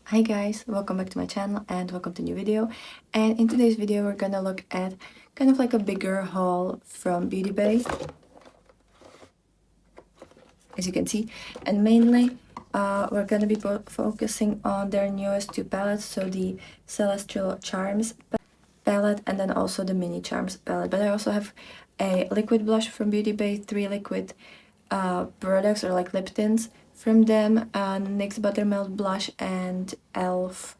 Hi guys, welcome back to my channel and welcome to a new video. And in today's video we're gonna look at kind of like a bigger haul from Beauty Bay, as you can see. And mainly we're gonna be focusing on their newest two palettes, so the Celestial Charms palette and then also the Mini Charms palette. But I also have a liquid blush from Beauty Bay, 3 liquid products or like lip tints from them, NYX Buttermelt Blush and e.l.f.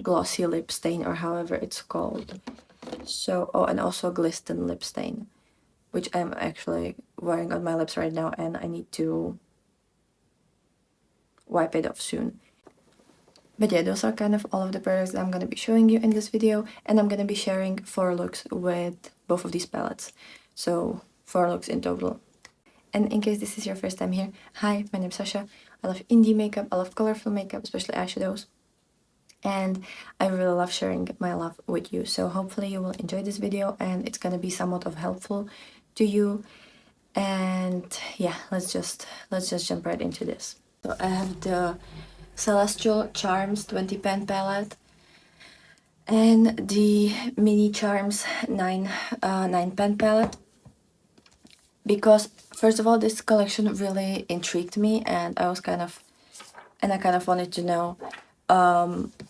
Glossy lip stain, or however it's called. So, oh, and also Glisten lip stain, which I'm actually wearing on my lips right now and I need to wipe it off soon. But yeah, those are kind of all of the products that I'm going to be showing you in this video, and I'm going to be sharing 4 looks with both of these palettes. So 4 looks in total. And in case this is your first time here, hi, my name is Sasha. I love indie makeup, I love colorful makeup, especially eyeshadows. And I really love sharing my love with you. So hopefully you will enjoy this video and it's gonna be somewhat of helpful to you. And yeah, let's just jump right into this. So I have the Celestial Charms 20 pan palette and the Mini Charms 9 pan palette, because first of all this collection really intrigued me and I kind of wanted to know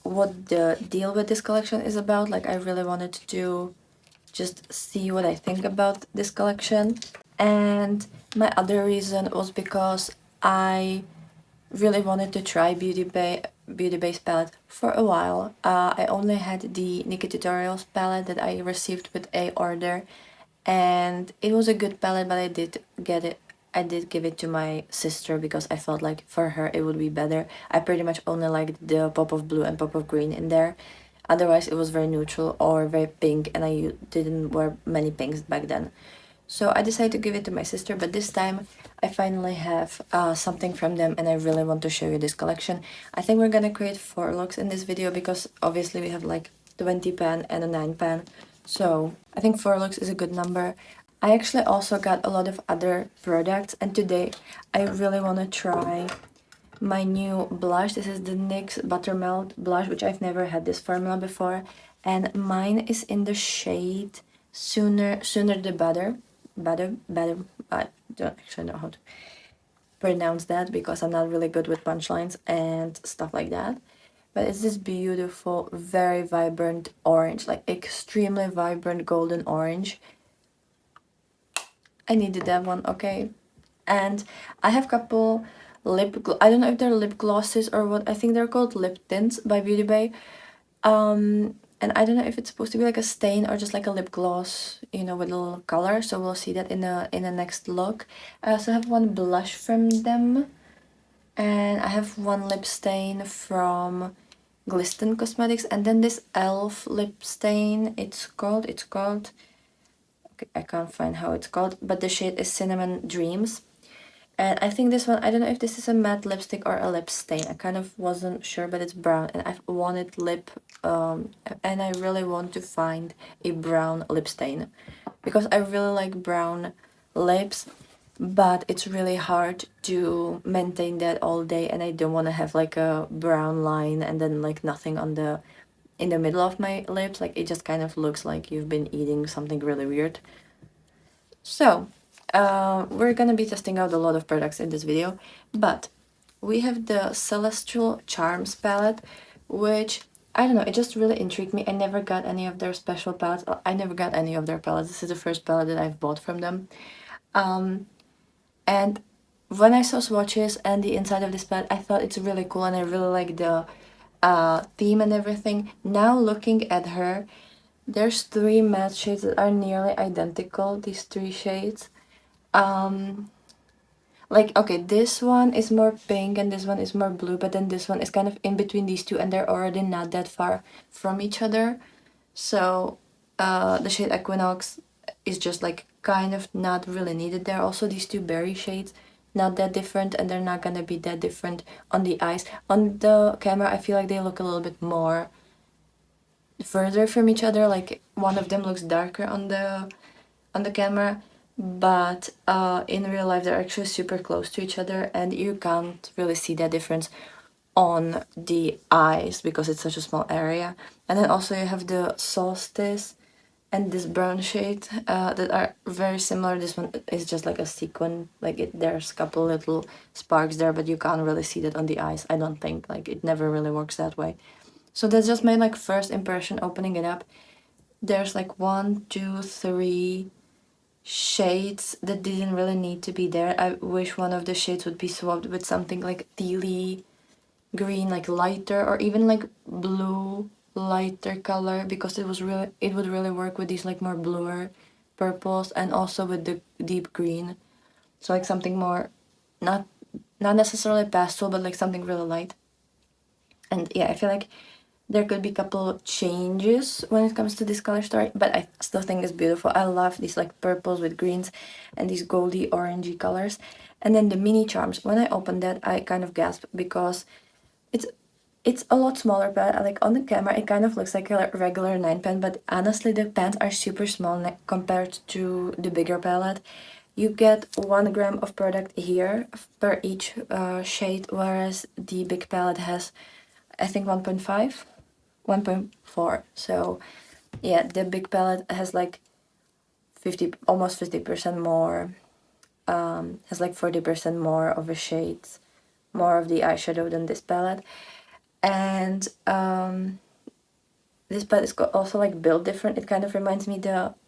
what the deal with this collection is about. Like, I really wanted to just see what I think about this collection. And my other reason was because I really wanted to try Beauty Bay's palette for a while. I only had the Nikki Tutorials palette that I received with a order, and it was a good palette, but I did give it to my sister because I felt like for her it would be better. I pretty much only liked the pop of blue and pop of green in there. Otherwise it was very neutral or very pink, and I didn't wear many pinks back then. So I decided to give it to my sister, but this time I finally have something from them and I really want to show you this collection. I think we're gonna create 4 looks in this video because obviously we have like 20 pan and a 9 pan. So I think 4 looks is a good number. I actually also got a lot of other products, and today I really want to try my new blush. This is the NYX Buttermelt blush, which I've never had this formula before, and mine is in the shade Sooner the Better. I don't actually know how to pronounce that because I'm not really good with punchlines and stuff like that. But it's this beautiful, very vibrant orange, like extremely vibrant golden orange. I needed that one, okay? And I have couple I don't know if they're lip glosses or what. I think they're called lip tints by Beauty Bay. And I don't know if it's supposed to be like a stain or just like a lip gloss, you know, with a little color. So we'll see that in the next look. I also have one blush from them, and I have one lip stain from Glisten Cosmetics, and then this e.l.f. lip stain. It's called. Okay, I can't find how it's called, but the shade is Cinnamon Dreams. And I think this one, I don't know if this is a matte lipstick or a lip stain. I kind of wasn't sure, but it's brown. And I've wanted and I really want to find a brown lip stain, because I really like brown lips, but it's really hard to maintain that all day. And I don't want to have like a brown line and then like nothing in the middle of my lips. Like, it just kind of looks like you've been eating something really weird. So we're gonna be testing out a lot of products in this video, but we have the Celestial Charms palette, which, I don't know, it just really intrigued me. I never got any of their special palettes. I never got any of their palettes. This is the first palette that I've bought from them. And when I saw swatches and the inside of this palette, I thought it's really cool and I really like the theme and everything. Now looking at her, there's 3 matte shades that are nearly identical, these 3 shades. Like, okay, this one is more pink and this one is more blue, but then this one is kind of in between these two and they're already not that far from each other. So the shade Equinox is just like kind of not really needed there. Also, these 2 berry shades, not that different, and they're not gonna be that different on the eyes. On the camera, I feel like they look a little bit more further from each other. Like, one of them looks darker on the camera, but in real life they're actually super close to each other and you can't really see that difference. on the eyes because it's such a small area. And then also you have the Solstice and this brown shade that are very similar. This one is just like a sequin, like there's a couple little sparks there, but you can't really see that on the eyes, I don't think. Like it never really works that way. So that's just my like first impression opening it up. There's like 1, 2, 3 shades that didn't really need to be there. I wish one of the shades would be swapped with something like tealy green, like lighter, or even like blue lighter color, because it would really work with these like more bluer purples and also with the deep green. So like something more not necessarily pastel, but like something really light. And yeah, I feel like there could be a couple of changes when it comes to this color story, but I still think it's beautiful. I love these like purples with greens and these goldy orangey colors. And then the mini charms, when I opened that, I kind of gasped because it's it's a lot smaller palette. Like on the camera it kind of looks like a regular 9 pen, but honestly the pens are super small compared to the bigger palette. You get 1 gram of product here per each shade, whereas the big palette has, I think, 1.5, 1.4. So yeah, the big palette has like 50, almost 50% more, has like 40% more of the shades, more of the eyeshadow than this palette. And this palette is also like built different. It kind of reminds me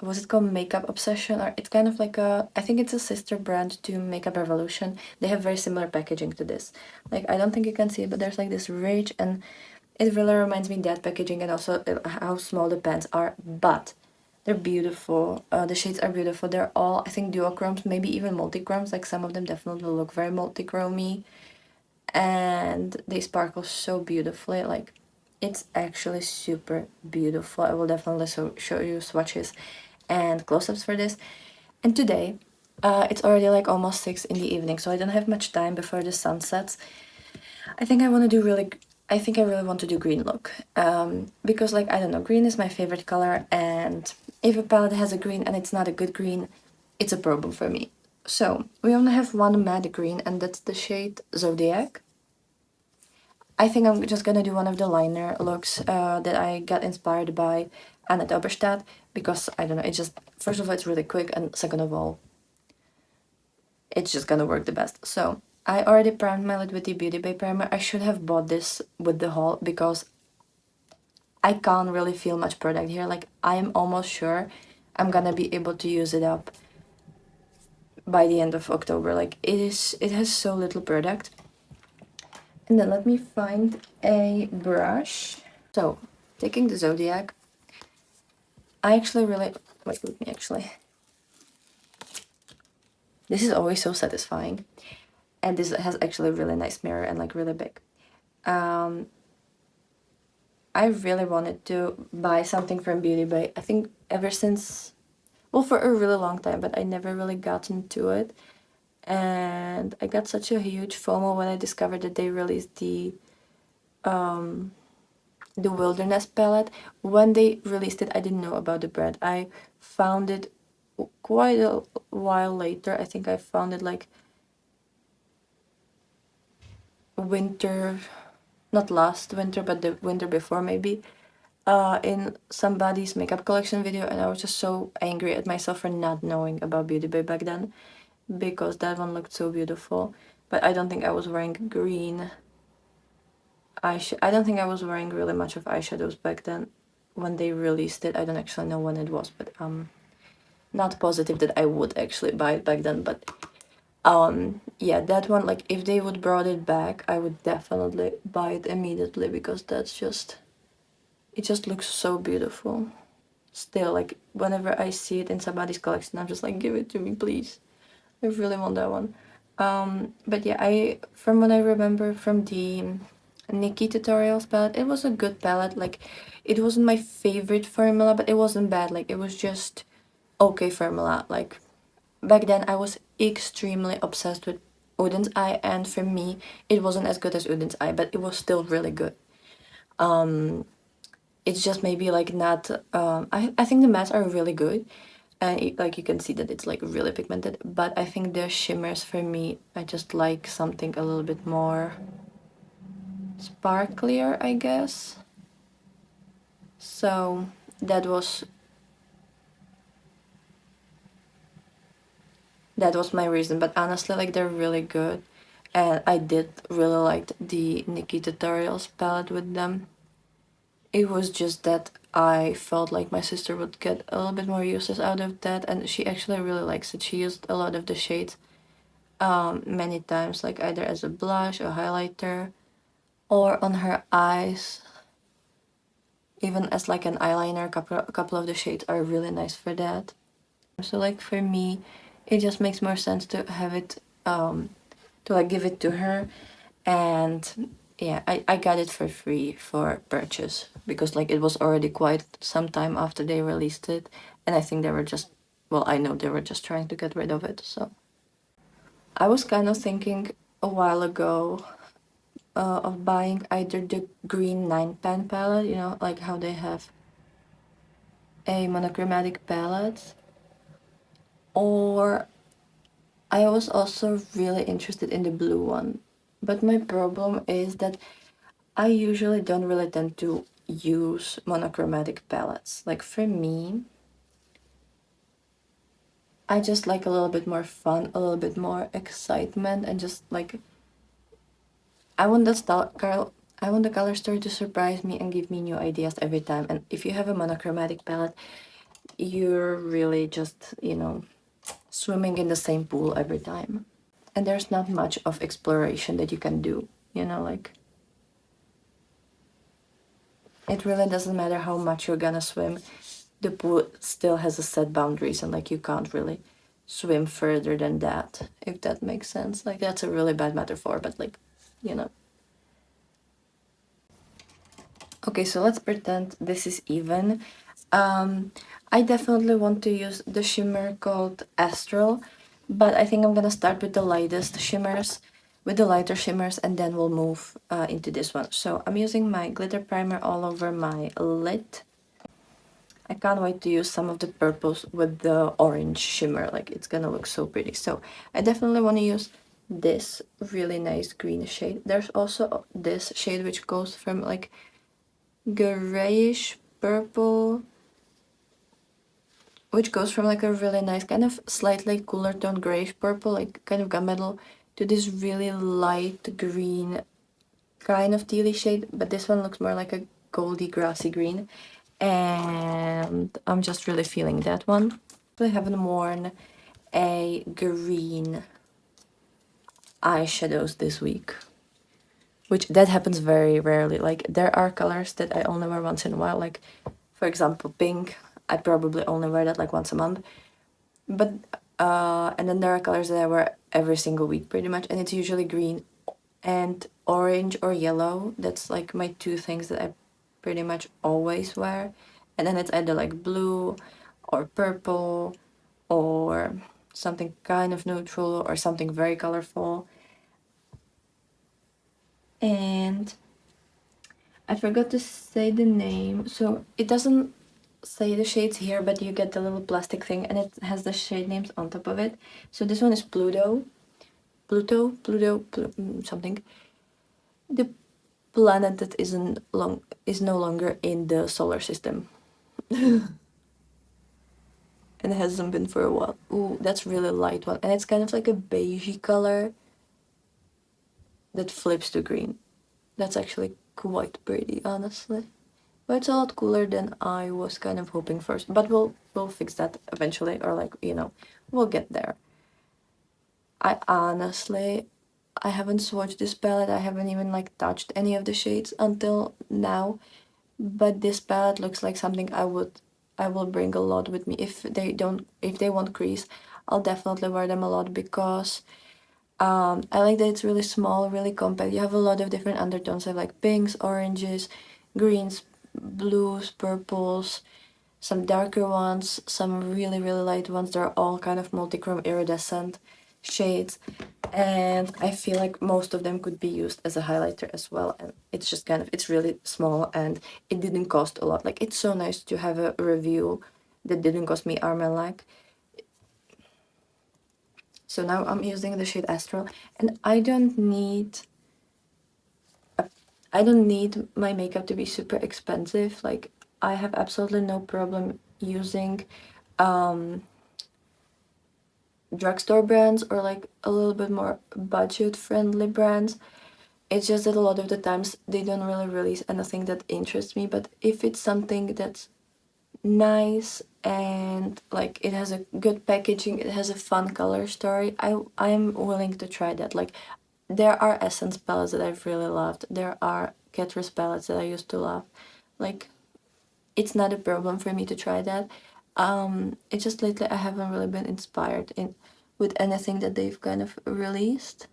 was it called Makeup Obsession? Or it's kind of like I think it's a sister brand to Makeup Revolution. They have very similar packaging to this. Like I don't think you can see it, but there's like this ridge, and it really reminds me of that packaging, and also how small the pens are, but they're beautiful. The shades are beautiful. They're all, I think, duochromes, maybe even multichromes. Like some of them definitely look very multichromy, and they sparkle so beautifully. Like it's actually super beautiful. I will definitely show you swatches and close-ups for this. And today, it's already like almost 6 in the evening, so I don't have much time before the sun sets. I think I want to do really, I think I really want to do green look. Because like, I don't know, green is my favorite color, and if a palette has a green and it's not a good green, it's a problem for me. So we only have one matte green, and that's the shade Zodiac. I think I'm just gonna do one of the liner looks that I got inspired by Anna Doberstadt, because I don't know, it's just, first of all, it's really quick, and second of all, it's just gonna work the best. So I already primed my lid with the Beauty Bay primer. I should have bought this with the haul because I can't really feel much product here. Like I'm almost sure I'm gonna be able to use it up by the end of October. Like it has so little product. And then let me find a brush. So taking the Zodiac, I actually really, wait, let me actually, this is always so satisfying. And this has actually a really nice mirror and like really big. I really wanted to buy something from Beauty Bay. I think ever since, well, for a really long time, but I never really got into it. And I got such a huge FOMO when I discovered that they released the Wilderness palette. When they released it, I didn't know about the brand. I found it quite a while later. I think I found it like winter, not last winter, but the winter before maybe, in somebody's makeup collection video, and I was just so angry at myself for not knowing about Beauty Bay back then, because that one looked so beautiful. But I don't think I was wearing green I don't think I was wearing really much of eyeshadows back then when they released it. I don't actually know when it was, but not positive that I would actually buy it back then. But yeah, that one, like if they would brought it back, I would definitely buy it immediately, because that's just, it just looks so beautiful. Still, like whenever I see it in somebody's collection, I'm just like, give it to me, please. I really want that one. But yeah, from what I remember from the Nikki tutorials palette, it was a good palette. Like it wasn't my favorite formula, but it wasn't bad. Like it was just okay formula. Like back then I was extremely obsessed with Odin's Eye, and for me it wasn't as good as Odin's Eye, but it was still really good. It's just maybe like not, I think the mattes are really good, and like you can see that it's like really pigmented, but I think the shimmers, for me, I just like something a little bit more sparklier, I guess. So that was my reason, but honestly, like, they're really good, and I did really like the Nikki Tutorials palette with them. It was just that I felt like my sister would get a little bit more uses out of that, and she actually really likes it. She used a lot of the shades many times, like either as a blush or highlighter or on her eyes, even as like an eyeliner. A couple of the shades are really nice for that. So like for me, it just makes more sense to have it to like give it to her. And yeah, I got it for free for purchase because like it was already quite some time after they released it, and I think they were just, well, I know they were just trying to get rid of it. So I was kind of thinking a while ago of buying either the green 9 pan palette, you know, like how they have a monochromatic palette, or I was also really interested in the blue one. But my problem is that I usually don't really tend to use monochromatic palettes. Like for me, I just like a little bit more fun, a little bit more excitement, and just like I want the I want the color story to surprise me and give me new ideas every time. And if you have a monochromatic palette, you're really just, you know, swimming in the same pool every time. And there's not much of exploration that you can do, you know, like it really doesn't matter how much you're gonna swim. The pool still has a set boundaries, and like you can't really swim further than that, if that makes sense. Like that's a really bad metaphor, but like, you know. Okay, so let's pretend this is even. I definitely want to use the shimmer called Astral, but I think I'm gonna start with the lightest shimmers, with the lighter shimmers, and then we'll move into this one. So I'm using my glitter primer all over my lid. I can't wait to use some of the purples with the orange shimmer, like it's gonna look so pretty. So I definitely want to use this really nice green shade. There's also this shade which goes from like grayish purple, which goes from like a really nice kind of slightly cooler tone grayish purple, like kind of gunmetal, to this really light green kind of tealy shade, but this one looks more like a goldy grassy green, and I'm just really feeling that one. I haven't worn a green eyeshadows this week, which that happens very rarely. Like there are colors that I only wear once in a while, like for example pink. I probably only wear that like once a month, but and then there are colors that I wear every single week pretty much, and it's usually green and orange or yellow. That's like my two things that I pretty much always wear. And then it's either like blue or purple or something kind of neutral or something very colorful. And I forgot to say the name, so it doesn't say the shades here, but you get the little plastic thing and it has the shade names on top of it. So this one is something. The planet that is no longer in the solar system. And it hasn't been for a while. Ooh, that's really light one. And it's kind of like a beigey color that flips to green. That's actually quite pretty, honestly. But it's a lot cooler than I was kind of hoping for. But we'll fix that eventually, or like, you know, we'll get there. I haven't swatched this palette. I haven't even like touched any of the shades until now. But this palette looks like something I will bring a lot with me. If they won't crease, I'll definitely wear them a lot because I like that it's really small, really compact. You have a lot of different undertones. I have like pinks, oranges, greens, blues, purples, some darker ones, some really, really light ones. They're all kind of multichrome iridescent shades. And I feel like most of them could be used as a highlighter as well. And it's just kind of, it's really small and it didn't cost a lot. Like it's so nice to have a review that didn't cost me arm and leg. So now I'm using the shade Astral, and I don't need I don't need my makeup to be super expensive. Like, I have absolutely no problem using um, drugstore brands or like a little bit more budget friendly brands. It's just that a lot of the times they don't really release anything that interests me, but if it's something that's nice and like it has a good packaging, it has a fun color story, I'm willing to try that. Like, there are Essence palettes that I've really loved. There are Catrice palettes that I used to love. Like, it's not a problem for me to try that. It's just lately I haven't really been inspired in with anything that they've kind of released.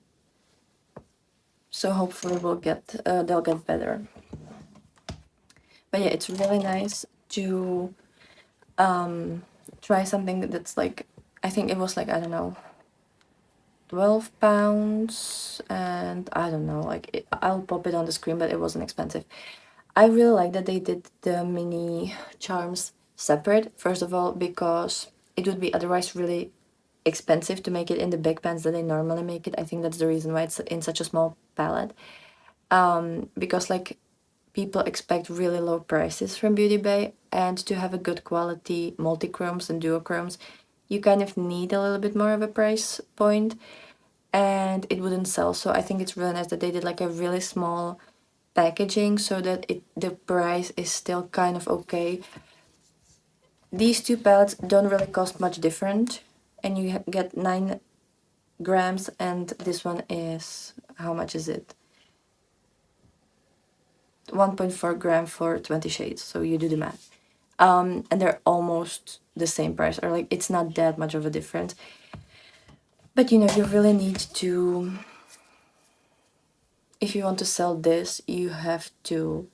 So hopefully they'll get better. But yeah, it's really nice to try something that's like, I think it was like, I don't know, £12, and I don't know, like I'll pop it on the screen, but it wasn't expensive. I really like that they did the mini charms separate, first of all, because it would be otherwise really expensive to make it in the big pans that they normally make it. I think that's the reason why it's in such a small palette. Because like people expect really low prices from Beauty Bay, and to have a good quality multi-chromes and duochromes, you kind of need a little bit more of a price point, and it wouldn't sell. So I think it's really nice that they did like a really small packaging so that the price is still kind of okay. These two palettes don't really cost much different, and you get 9 grams, and this one is, how much is it? 1.4 gram for 20 shades, so you do the math. And they're almost the same price, or like it's not that much of a difference. But you know, you really need to, if you want to sell this, you have to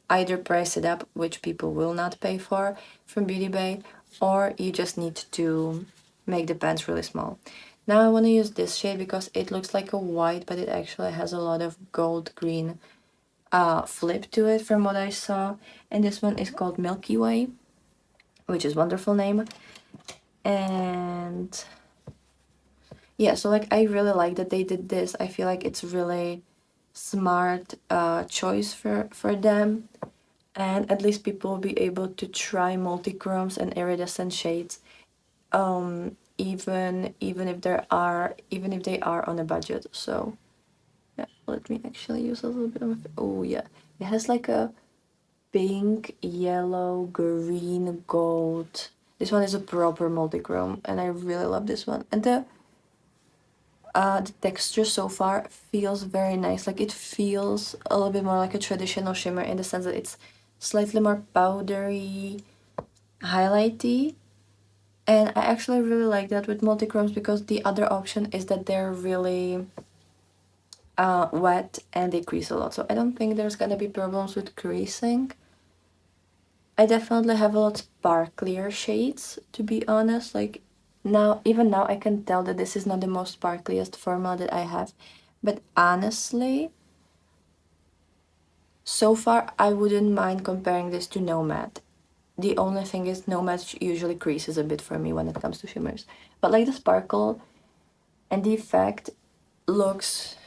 either price it up, which people will not pay for from Beauty Bay, or you just need to make the pants really small. Now I want to use this shade because it looks like a white, but it actually has a lot of gold green flip to it from what I saw. And this one is called Milky Way, which is a wonderful name. And yeah, so like I really like that they did this. I feel like it's really smart choice for them, and at least people will be able to try multi-chromes and iridescent shades, even if they are on a budget. So yeah, let me actually use a little bit of, oh yeah, it has like a pink, yellow, green, gold. This one is a proper multi-chrome, and I really love this one. And the texture so far feels very nice. Like, it feels a little bit more like a traditional shimmer in the sense that it's slightly more powdery, highlighty. And I actually really like that with multi-chromes, because the other option is that they're really wet and they crease a lot. So I don't think there's gonna be problems with creasing. I definitely have a lot sparklier shades, to be honest. Like, even now I can tell that this is not the most sparkliest formula that I have. But honestly, so far I wouldn't mind comparing this to Nomad. The only thing is Nomad usually creases a bit for me when it comes to shimmers. But like the sparkle and the effect looks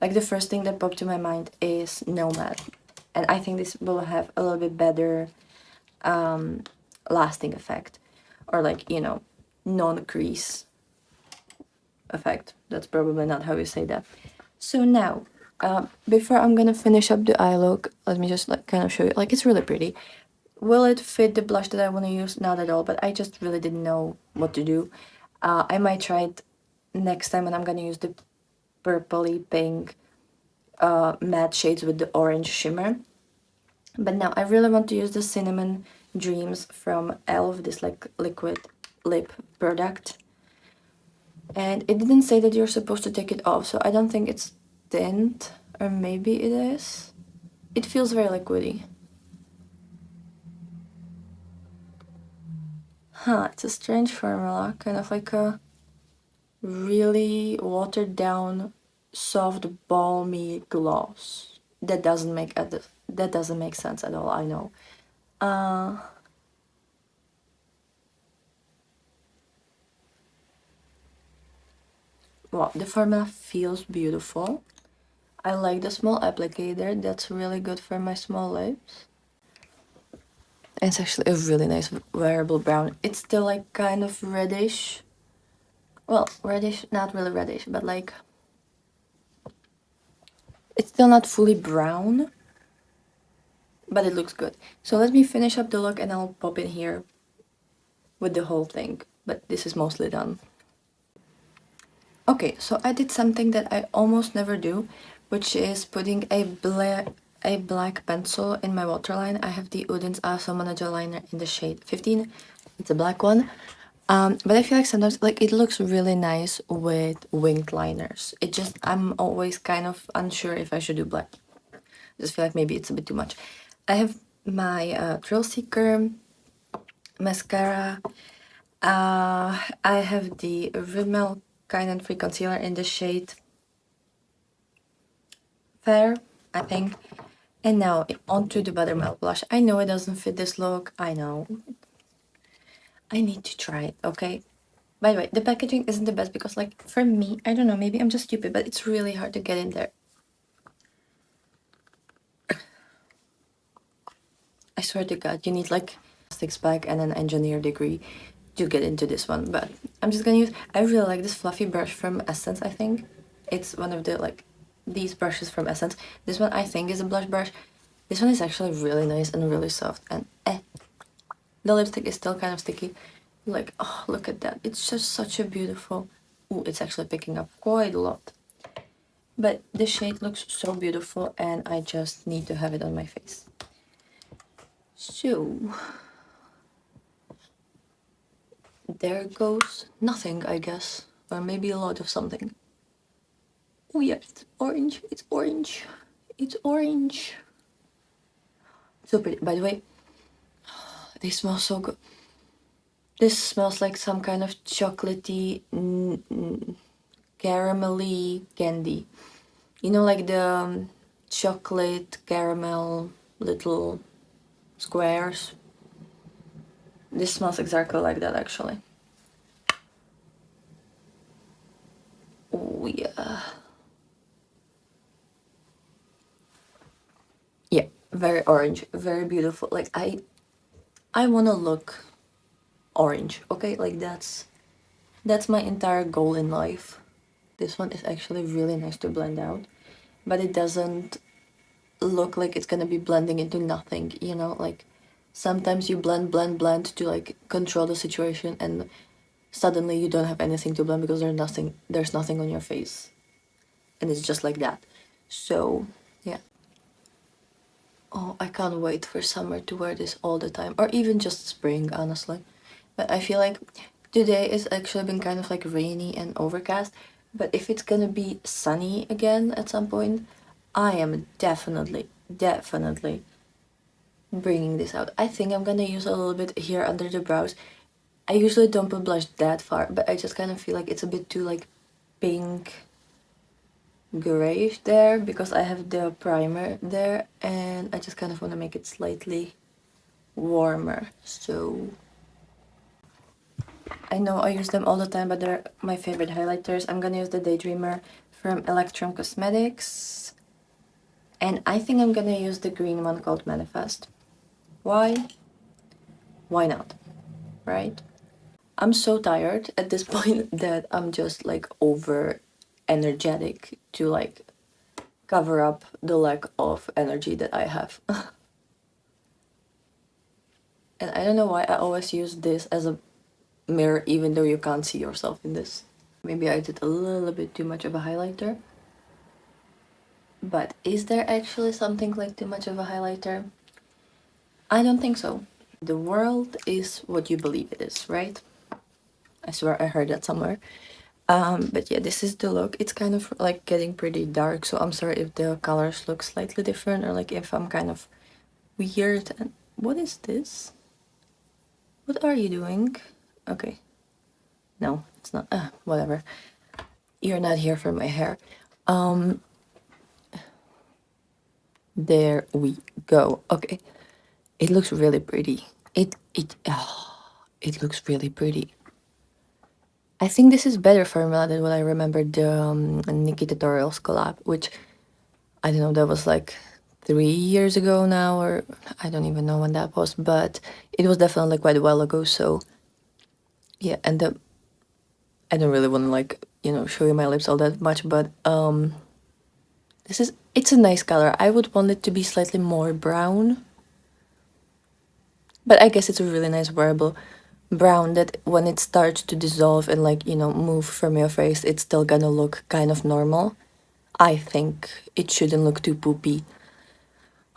like, the first thing that popped to my mind is Nomad. And I think this will have a little bit better lasting effect, or like, you know, non-crease effect. That's probably not how you say that. So now, before I'm gonna finish up the eye look, let me just like kind of show you. Like, it's really pretty. Will it fit the blush that I want to use? Not at all, but I just really didn't know what to do. I might try it next time, and I'm gonna use the purpley pink matte shades with the orange shimmer. But now I really want to use the Cinnamon Dreams from e.l.f., this like liquid lip product. And it didn't say that you're supposed to take it off, so I don't think it's tint, or maybe it is. It feels very liquidy. Huh, it's a strange formula, kind of like a really watered down, soft, balmy gloss. That doesn't make sense at all, I know. Well, the formula feels beautiful. I like the small applicator. That's really good for my small lips. And it's actually a really nice wearable brown. It's still like kind of reddish. Well, reddish, not really reddish, but like it's still not fully brown, but it looks good. So let me finish up the look and I'll pop in here with the whole thing, but this is mostly done. Okay, so I did something that I almost never do, which is putting a black pencil in my waterline. I have the Udens Awesome Manager liner in the shade 15. It's a black one. But I feel like sometimes like it looks really nice with winged liners. I'm always kind of unsure if I should do black. I just feel like maybe it's a bit too much. I have my Thrill Seeker mascara. I have the Rimmel Kind and Free Concealer in the shade Fair, I think. And now onto the Buttermilk blush. I know it doesn't fit this look. I know. I need to try it, okay? By the way, the packaging isn't the best because, like, for me, I don't know, maybe I'm just stupid, but it's really hard to get in there. I swear to God, you need, like, a 6-pack and an engineer degree to get into this one. But I'm just gonna use... I really like this fluffy brush from Essence, I think. It's one of the, like, these brushes from Essence. This one, I think, is a blush brush. This one is actually really nice and really soft. And, the lipstick is still kind of sticky. Like, oh, look at that. It's just such a beautiful... Ooh, it's actually picking up quite a lot. But the shade looks so beautiful and I just need to have it on my face. So... there goes nothing, I guess. Or maybe a lot of something. Oh yeah, it's orange. It's orange. It's orange. So pretty. By the way, they smell so good. This smells like some kind of chocolatey, caramelly candy. You know, like the chocolate caramel little squares. This smells exactly like that, actually. Oh yeah. Yeah, very orange, very beautiful. Like I want to look orange, okay? Like that's my entire goal in life. This one is actually really nice to blend out, but it doesn't look like it's gonna be blending into nothing, you know? Like sometimes you blend to like control the situation and suddenly you don't have anything to blend because there's nothing on your face. And it's just like that. So, yeah. Oh, I can't wait for summer to wear this all the time, or even just spring, honestly. But I feel like today is actually been kind of like rainy and overcast, but if it's gonna be sunny again at some point, I am definitely bringing this out. I think I'm gonna use a little bit here under the brows. I usually don't put blush that far, but I just kind of feel like it's a bit too like pink grayish there because I have the primer there and I just kind of want to make it slightly warmer. So I know I use them all the time, but they're my favorite highlighters. I'm gonna use the Daydreamer from Electrum Cosmetics, and I think I'm gonna use the green one called Manifest. Why? Why not? Right? I'm so tired at this point that I'm just like over energetic to like cover up the lack of energy that I have. And I don't know why I always use this as a mirror even though you can't see yourself in this. Maybe I did a little bit too much of a highlighter. But is there actually something like too much of a highlighter? I don't think so. The world is what you believe it is, right? I swear I heard that somewhere. But yeah, this is the look. It's kind of like getting pretty dark, so I'm sorry if the colors look slightly different or like if I'm kind of weird. And what is this? What are you doing? Okay. No, it's not. Whatever. You're not here for my hair. There we go. Okay. It looks really pretty. It looks really pretty. I think this is better formula than what I remember the Nikki Tutorials collab, which I don't know, that was like 3 years ago now, or I don't even know when that was, but it was definitely quite a while ago. So yeah, and I don't really want to like, you know, show you my lips all that much, but it's a nice color. I would want it to be slightly more brown, but I guess it's a really nice wearable brown that when it starts to dissolve and like, you know, move from your face, it's still gonna look kind of normal. I think it shouldn't look too poopy,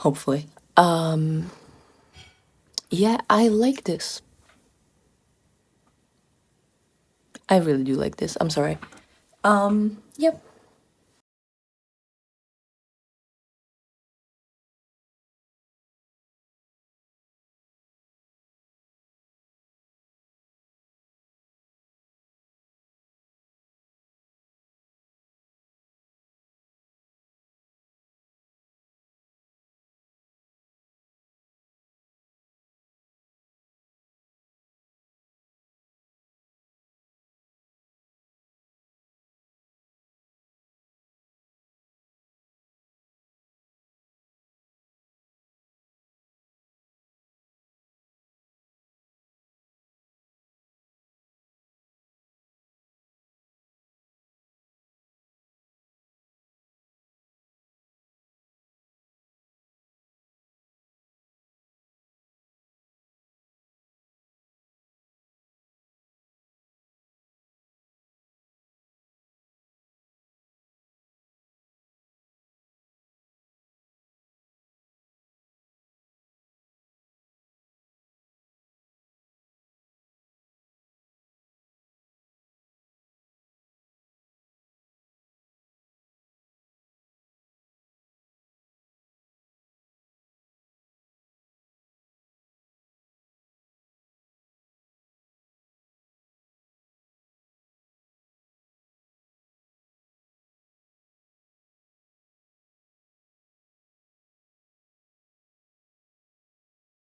hopefully. Yeah, I like this. I really do like this. I'm sorry. Yep.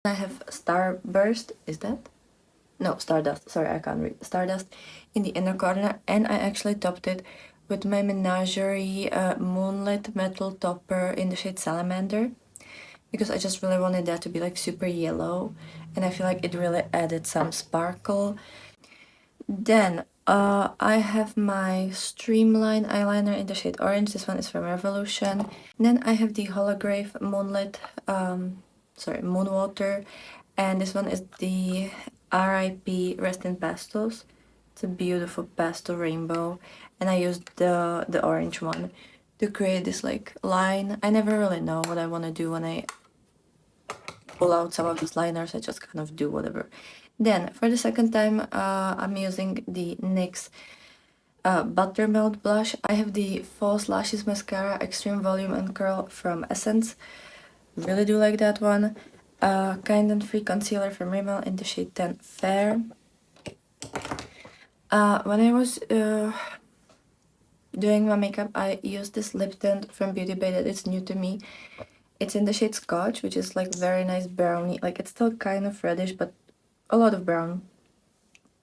I have Starburst, is that? No, Stardust. Sorry, I can't read. Stardust in the inner corner, and I actually topped it with my Menagerie Moonlit Metal Topper in the shade Salamander, because I just really wanted that to be like super yellow, and I feel like it really added some sparkle. Then I have my Streamline eyeliner in the shade Orange. This one is from Revolution. And then I have the Holograph Moonlit, Moonwater, and this one is the RIP Rest in Pastels. It's a beautiful pastel rainbow, and I used the orange one to create this like line. I never really know what I want to do when I pull out some of these liners. I just kind of do whatever. Then for the second time, I'm using the NYX Buttermilk blush. I have the False Lashes Mascara Extreme Volume and Curl from Essence. Really do like that one. Kind and Free Concealer from Rimmel in the shade 10 Fair. When I was doing my makeup, I used this lip tint from Beauty Bay that it's new to me. It's in the shade Scotch, which is like very nice brownie. Like it's still kind of reddish, but a lot of brown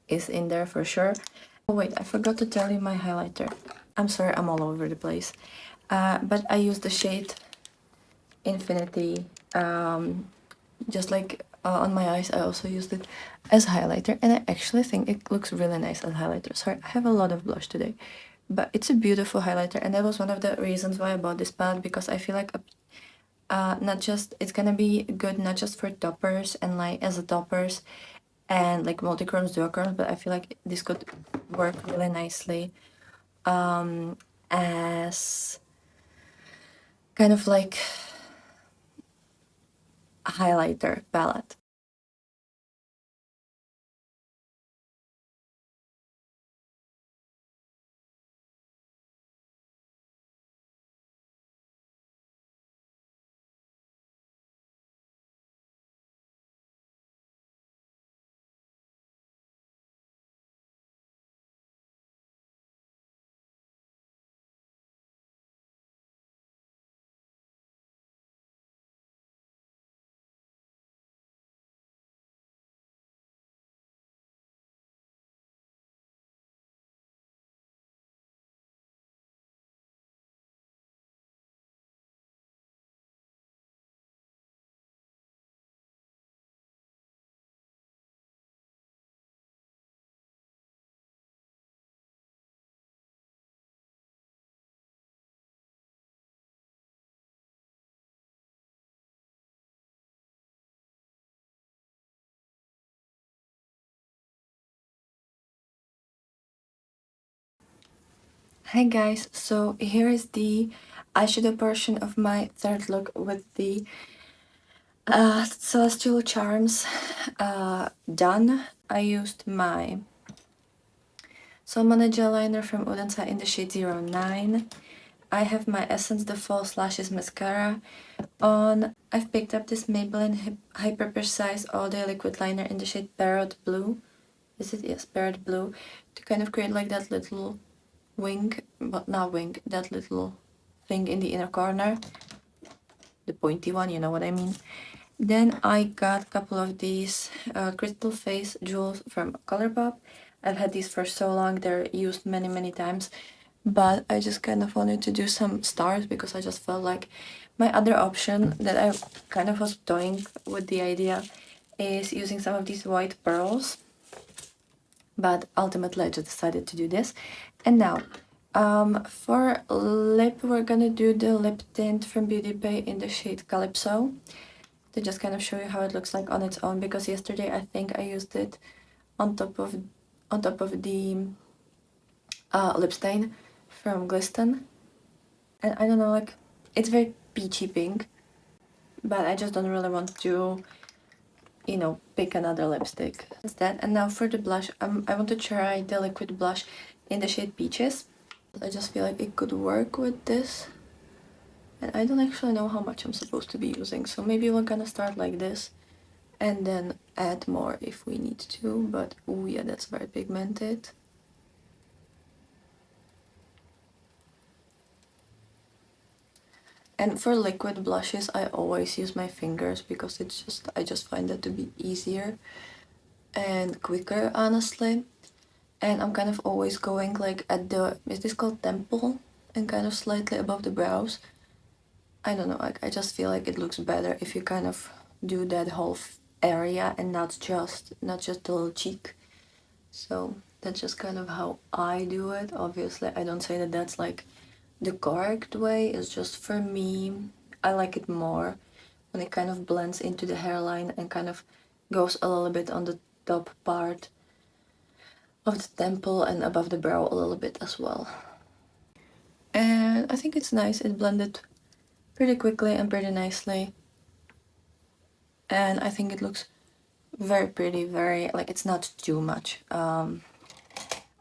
is in there for sure. Oh wait, I forgot to tell you my highlighter. I'm sorry, I'm all over the place. But I use the shade Infinity. Just like on my eyes, I also used it as highlighter, and I actually think it looks really nice as highlighter. Sorry, I have a lot of blush today, but it's a beautiful highlighter, and that was one of the reasons why I bought this palette, because I feel like not just it's gonna be good not just for toppers and like as a toppers and like multi-chromes, duochromes, but I feel like this could work really nicely as kind of like a highlighter palette. Hey guys, so here is the eyeshadow portion of my third look with the Celestial Charms done. I used my Salmon Gel Liner from Odense in the shade 09. I have my Essence The False Lashes Mascara on. I've picked up this Maybelline Hyper Precise All Day Liquid Liner in the shade Parrot Blue. Is it? Yes, Parrot Blue. To kind of create like that little wing, but not wing, that little thing in the inner corner. The pointy one, you know what I mean. Then I got a couple of these crystal face jewels from Colourpop. I've had these for so long, they're used many times, but I just kind of wanted to do some stars because I just felt like my other option that I kind of was toying with the idea is using some of these white pearls, but ultimately I just decided to do this. And now for lip, we're gonna do the lip tint from Beauty Bay in the shade Calypso, to just kind of show you how it looks like on its own, because yesterday I think I used it on top of the lip stain from Glisten, and I don't know, like, it's very peachy pink, but I just don't really want to, you know, pick another lipstick. That's that. And now for the blush, I want to try the liquid blush in the shade Peaches. I just feel like it could work with this, and I don't actually know how much I'm supposed to be using, so maybe we're gonna start like this and then add more if we need to. But oh yeah, that's very pigmented. And for liquid blushes, I always use my fingers because I just find that to be easier and quicker, honestly. And I'm kind of always going like at the, is this called temple? And kind of slightly above the brows. I don't know, like, I just feel like it looks better if you kind of do that whole area and not just the little cheek. So that's just kind of how I do it. Obviously, I don't say that that's like the correct way. It's just, for me, I like it more when it kind of blends into the hairline and kind of goes a little bit on the top part of the temple and above the brow a little bit as well. And I think it's nice. It blended pretty quickly and pretty nicely. And I think it looks very pretty, very, like, it's not too much. I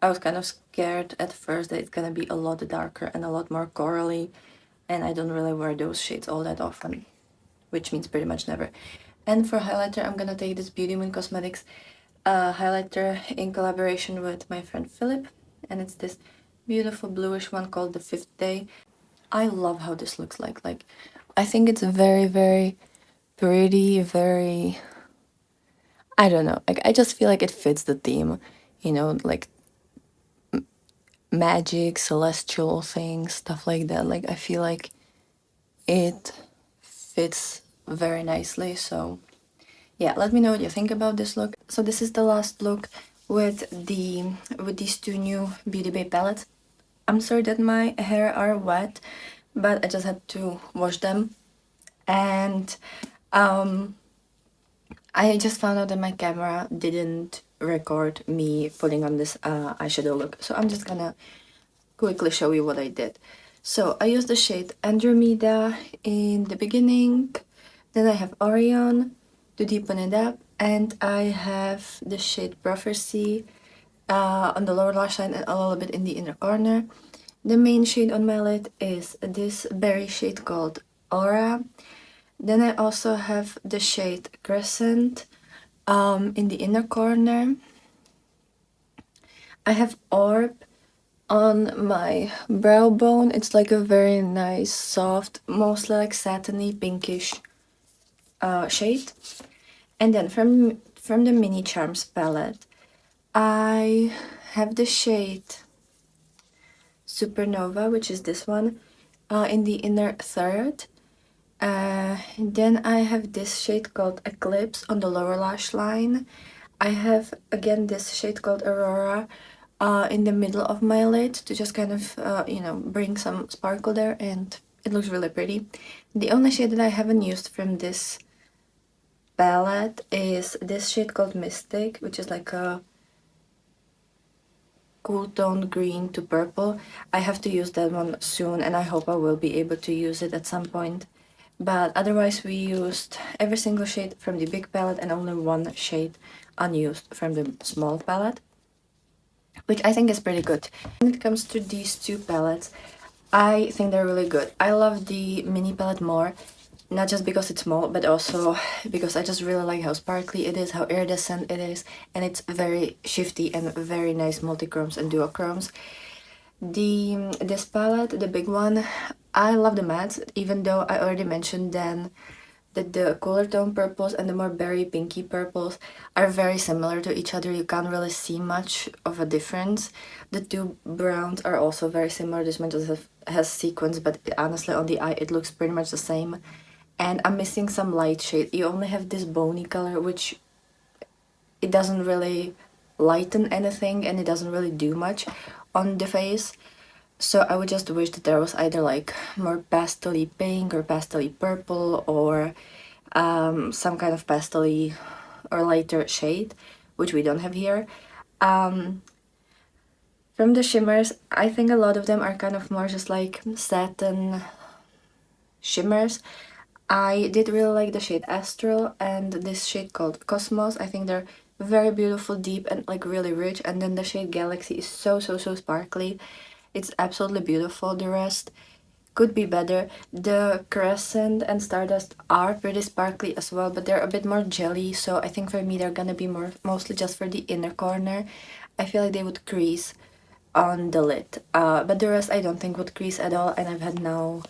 was kind of scared at first that it's gonna be a lot darker and a lot more corally, and I don't really wear those shades all that often, which means pretty much never. And for highlighter, I'm gonna take this Beauty Moon Cosmetics highlighter in collaboration with my friend Philip, and it's this beautiful bluish one called the Fifth Day. I love how this looks like. Like, I think it's very pretty, very, I don't know, like, I just feel like it fits the theme, you know, like magic, celestial things, stuff like that. Like, I feel like it fits very nicely. So yeah, let me know what you think about this look. So this is the last look with these two new Beauty Bay palettes. I'm sorry that my hair are wet, but I just had to wash them. And I just found out that my camera didn't record me putting on this eyeshadow look, so I'm just gonna quickly show you what I did. So I used the shade Andromeda in the beginning, then I have Orion to deepen it up, and I have the shade Prophecy on the lower lash line and a little bit in the inner corner. The main shade on my lid is this berry shade called Aura. Then I also have the shade Crescent in the inner corner. I have Orb on my brow bone. It's like a very nice, soft, mostly like satiny pinkish shade. And then from the Mini Charms palette, I have the shade Supernova, which is this one, in the inner third. Then I have this shade called Eclipse on the lower lash line. I have again this shade called Aurora in the middle of my lid to just kind of, you know, bring some sparkle there, and it looks really pretty. The only shade that I haven't used from this palette is this shade called Mystic, which is like a cool tone green to purple. I have to use that one soon, and I hope I will be able to use it at some point. But otherwise we used every single shade from the big palette and only one shade unused from the small palette, which I think is pretty good. When it comes to these two palettes, I think they're really good. I love the mini palette more, not just because it's small, but also because I just really like how sparkly it is, how iridescent it is, and it's very shifty and very nice multichromes and duochromes. This palette, the big one, I love the mattes, even though I already mentioned then that the cooler tone purples and the more berry pinky purples are very similar to each other. You can't really see much of a difference. The two browns are also very similar. This one just has sequins, but honestly on the eye it looks pretty much the same. And I'm missing some light shade. You only have this bony color, which it doesn't really lighten anything and it doesn't really do much on the face. So I would just wish that there was either like more pastel-y pink or pastel-y purple or some kind of pastel-y or lighter shade, which we don't have here. From the shimmers, I think a lot of them are kind of more just like satin shimmers. I did really like the shade Astral and this shade called Cosmos. I think they're very beautiful, deep, and like really rich. And then the shade Galaxy is so sparkly. It's absolutely beautiful. The rest could be better. The Crescent and Stardust are pretty sparkly as well, but they're a bit more jelly, so I think for me they're gonna be mostly just for the inner corner. I feel like they would crease on the lid, but the rest I don't think would crease at all, and I've had no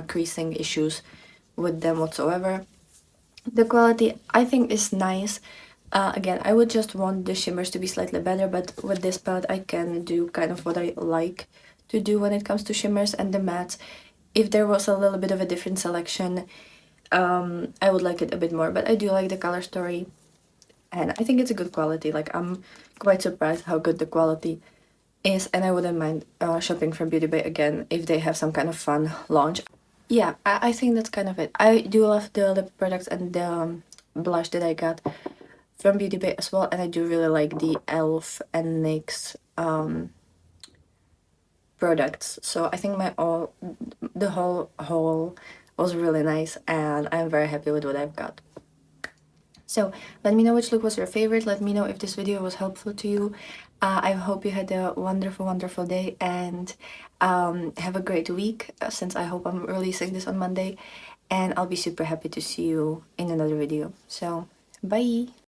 creasing issues with them whatsoever. The quality I think is nice. Again, I would just want the shimmers to be slightly better, but with this palette I can do kind of what I like to do when it comes to shimmers and the mattes. If there was a little bit of a different selection, I would like it a bit more, but I do like the color story and I think it's a good quality. Like, I'm quite surprised how good the quality is, and I wouldn't mind shopping from Beauty Bay again if they have some kind of fun launch. Yeah, I think that's kind of it. I do love the lip products and the blush that I got from Beauty Bay as well, and I do really like the e.l.f. and NYX products. So I think the whole haul was really nice, and I'm very happy with what I've got. So let me know which look was your favorite. Let me know if this video was helpful to you. I hope you had a wonderful day, and have a great week, since I hope I'm releasing this on Monday, and I'll be super happy to see you in another video. So bye!